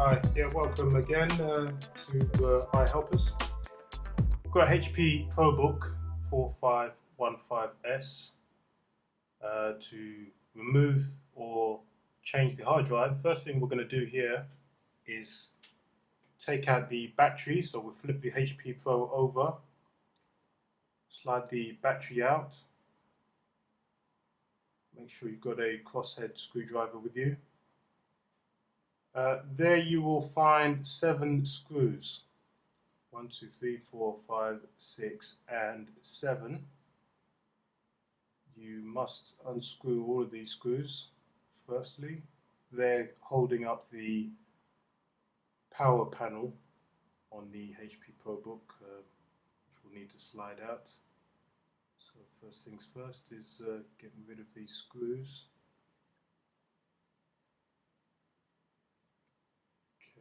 Hi, yeah, welcome again to iHelpers. I've got a HP ProBook 4515S to remove or change the hard drive. First thing we're going to do here is take out the battery. So we'll flip the HP Pro over, slide the battery out. Make sure you've got a crosshead screwdriver with you. There you will find 7 screws. 1, 2, 3, 4, 5, 6, and 7. You must unscrew all of these screws. Firstly, they're holding up the power panel on the HP ProBook, which will need to slide out. So first things first is getting rid of these screws.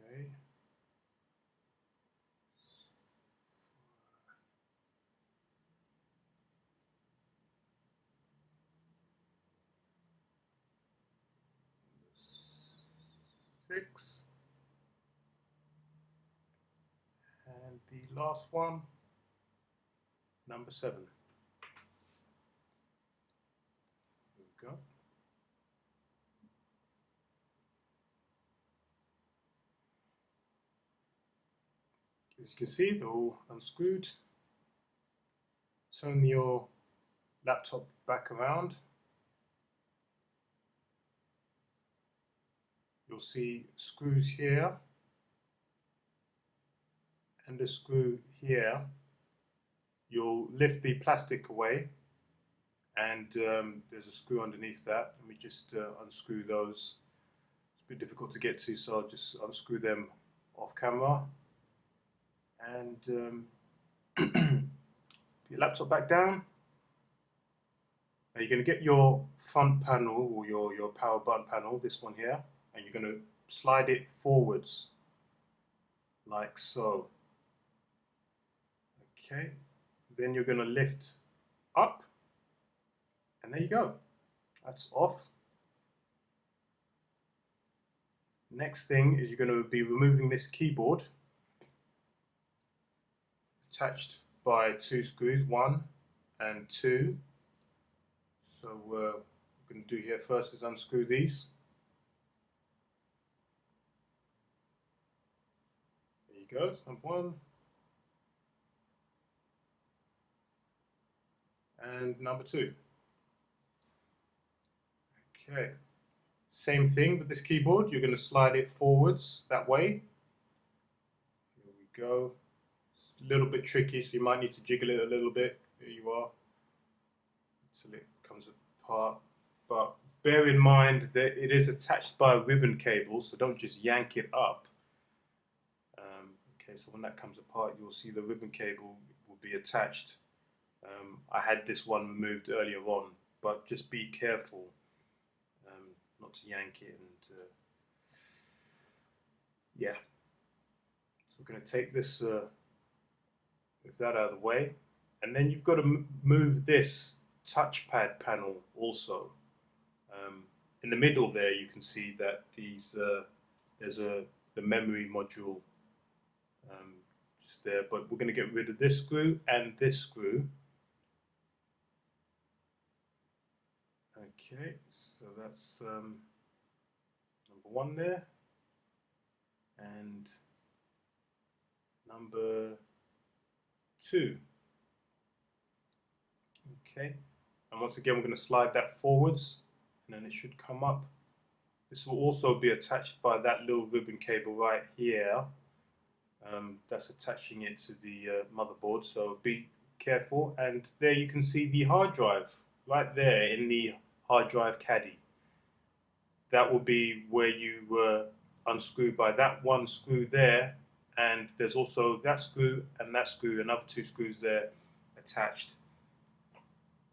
Okay. Six. And the last one, number 7. There we go. As you can see, they're all unscrewed. Turn your laptop back around. You'll see screws here and a screw here. You'll lift the plastic away and there's a screw underneath that. Let me just unscrew those. It's a bit difficult to get to, so I'll just unscrew them off camera. And put your laptop back down. Now you're going to get your front panel or your power button panel, this one here, and you're going to slide it forwards like so. Okay, then you're going to lift up, and there you go. That's off. Next thing is you're going to be removing this keyboard, attached by 2 screws, 1 and 2. So what we're going to do here first is unscrew these. There you go, it's number 1. And number 2. Okay, same thing with this keyboard. You're going to slide it forwards that way. Here we go. It's a little bit tricky, so you might need to jiggle it a little bit. There you are, until it comes apart. But bear in mind that it is attached by a ribbon cable, so don't just yank it up. Okay, so when that comes apart, you'll see the ribbon cable will be attached. I had this one removed earlier on, but just be careful not to yank it. And yeah, so we're going to take this, move that out of the way, and then you've got to move this touchpad panel also. In the middle there, you can see that these there's the memory module just there, but we're going to get rid of this screw and this screw. Okay, so that's number 1 there, and number 2. Okay, and once again we're going to slide that forwards, and then it should come up. This will also be attached by that little ribbon cable right here. That's attaching it to the motherboard, so be careful. And there you can see the hard drive right there in the hard drive caddy. That will be where you unscrew by that one screw there, and there's also that screw and that screw, another 2 screws there attached.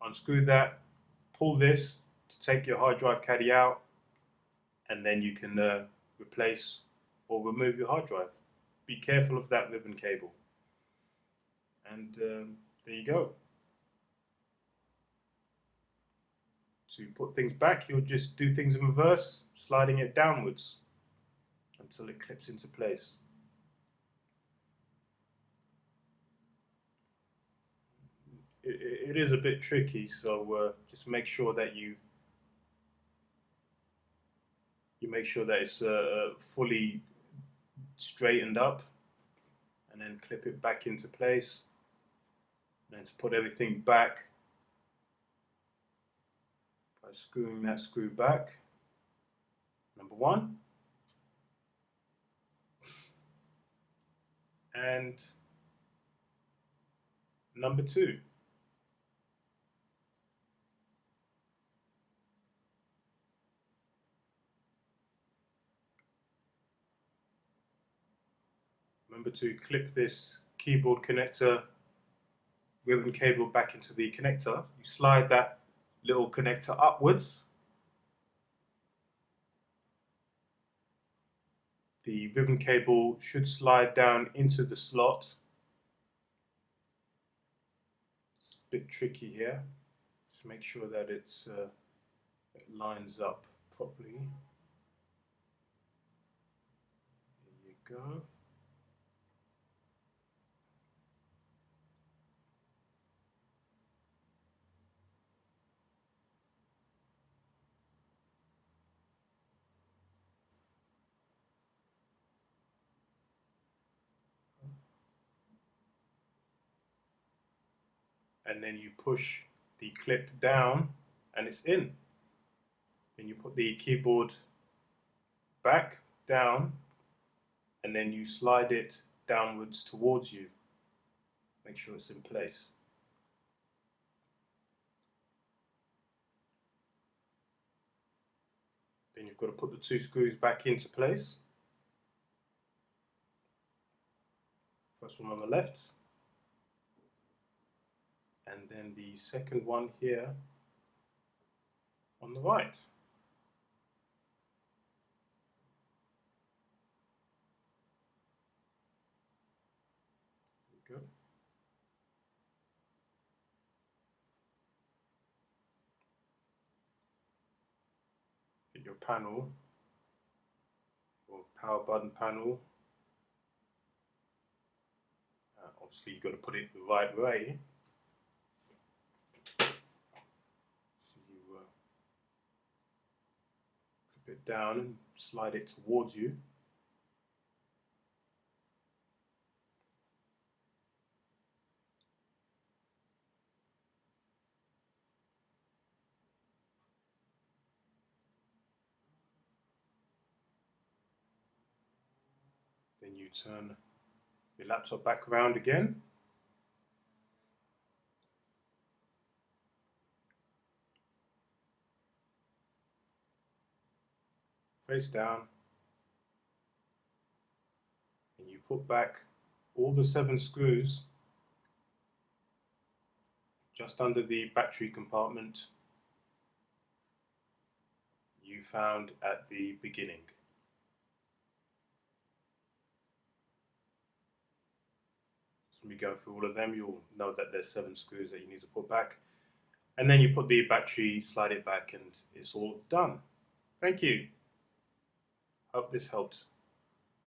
Unscrew that, pull this to take your hard drive caddy out, and then you can replace or remove your hard drive. Be careful of that ribbon cable. And there you go. To put things back, you'll just do things in reverse, sliding it downwards. until it clips into place. It is a bit tricky, so just make sure that you make sure that it's fully straightened up, and then clip it back into place. And then to put everything back by screwing that screw back, number one, and number two. Remember to clip this keyboard connector ribbon cable back into the connector. You slide that little connector upwards. The ribbon cable should slide down into the slot. It's a bit tricky here. Just make sure that it lines up properly. There you go. And then you push the clip down and it's in. Then you put the keyboard back, down, and then you slide it downwards towards you. Make sure it's in place. Then you've got to put the two screws back into place. First one on the left, and then the second one here on the right. There we go. Get your panel, or power button panel. Obviously you've got to put it the right way. So you clip it down and slide it towards you. Then you turn your laptop back around again. Face down. And you put back all the 7 screws just under the battery compartment you found at the beginning. When we go through all of them, you'll know that there's 7 screws that you need to put back. And then you put the battery, slide it back, and it's all done. Thank you. Hope this helped.